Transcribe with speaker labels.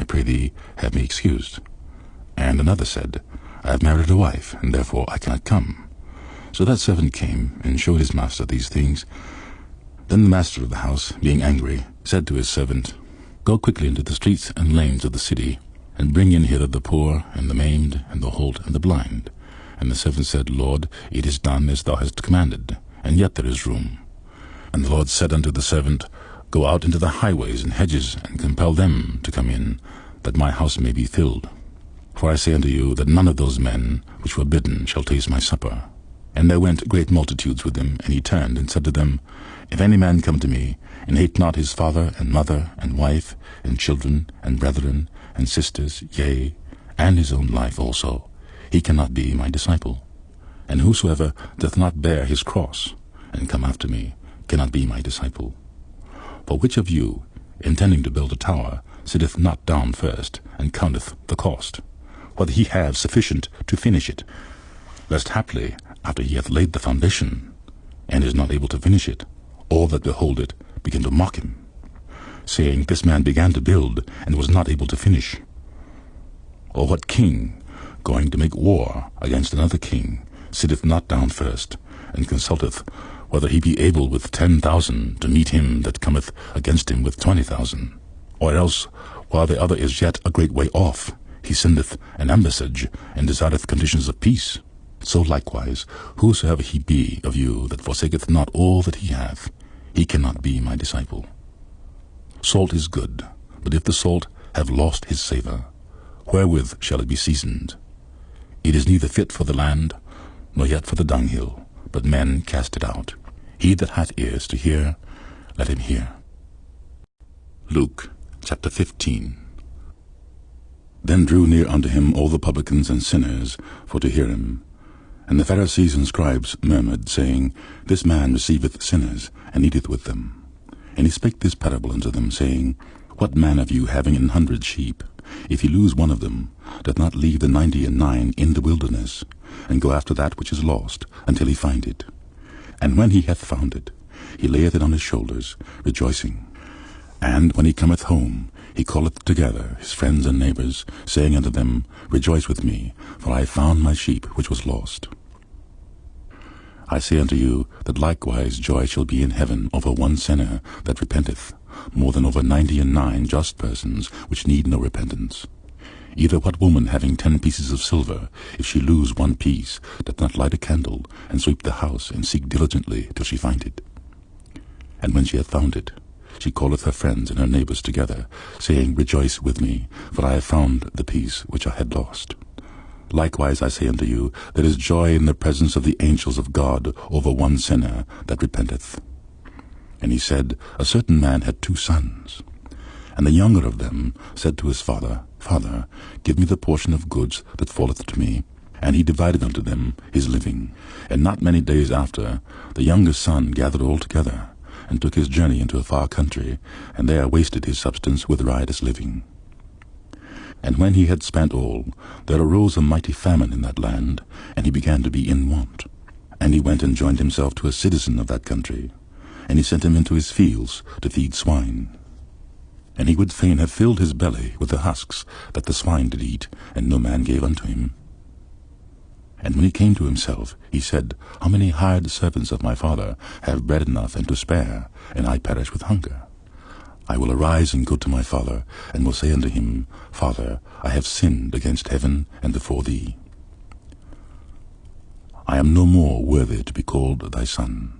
Speaker 1: pray thee, have me excused. And another said, I have married a wife, and therefore I cannot come. So that servant came, and showed his master these things. Then the master of the house, being angry, said to his servant, Go quickly into the streets and lanes of the city, and bring in hither the poor, and the maimed, and the halt, and the blind. And the servant said, Lord, it is done as thou hast commanded, and yet there is room. And the Lord said unto the servant, Go out into the highways and hedges, and compel them to come in, that my house may be filled. For I say unto you, that none of those men which were bidden shall taste my supper. And there went great multitudes with him, and he turned and said to them, If any man come to me, and hate not his father and mother and wife and children and brethren and sisters, yea, and his own life also, he cannot be my disciple. And whosoever doth not bear his cross, and come after me, cannot be my disciple. For which of you, intending to build a tower, sitteth not down first, and counteth the cost, whether he have sufficient to finish it, lest haply, after he hath laid the foundation, and is not able to finish it, all that behold it begin to mock him, saying, This man began to build, and was not able to finish. Or what king, going to make war against another king, sitteth not down first, and consulteth whether he be able with 10,000 to meet him that cometh against him with 20,000? Or else, while the other is yet a great way off, he sendeth an ambassage, and desireth conditions of peace. So likewise, whosoever he be of you that forsaketh not all that he hath, he cannot be my disciple. Salt is good, but if the salt have lost his savour, wherewith shall it be seasoned? It is neither fit for the land, nor yet for the dunghill, but men cast it out. He that hath ears to hear, let him hear. Luke chapter 15. Then drew near unto him all the publicans and sinners for to hear him. And the Pharisees and scribes murmured, saying, This man receiveth sinners, and eateth with them. And he spake this parable unto them, saying, What man of you, having 100 sheep, if he lose one of them, doth not leave the 99 in the wilderness, and go after that which is lost, until he find it? And when he hath found it, he layeth it on his shoulders, rejoicing. And when he cometh home, he calleth together his friends and neighbours, saying unto them, Rejoice with me, for I have found my sheep which was lost. I say unto you, that likewise joy shall be in heaven over one sinner that repenteth, more than over 99 just persons which need no repentance. Either what woman having 10 pieces of silver, if she lose one piece, doth not light a candle, and sweep the house, and seek diligently till she find it? And when she hath found it, she calleth her friends and her neighbours together, saying, Rejoice with me, for I have found the piece which I had lost. Likewise I say unto you, there is joy in the presence of the angels of God over one sinner that repenteth. And he said, A certain man had 2 sons. And the younger of them said to his father, Father, give me the portion of goods that falleth to me. And he divided unto them his living. And not many days after, the younger son gathered all together, and took his journey into a far country, and there wasted his substance with riotous living. And when he had spent all, there arose a mighty famine in that land, and he began to be in want. And he went and joined himself to a citizen of that country, and he sent him into his fields to feed swine. And he would fain have filled his belly with the husks that the swine did eat, and no man gave unto him. And when he came to himself, he said, How many hired servants of my father have bread enough and to spare, and I perish with hunger? I will arise and go to my father, and will say unto him, Father, I have sinned against heaven and before thee. I am no more worthy to be called thy son.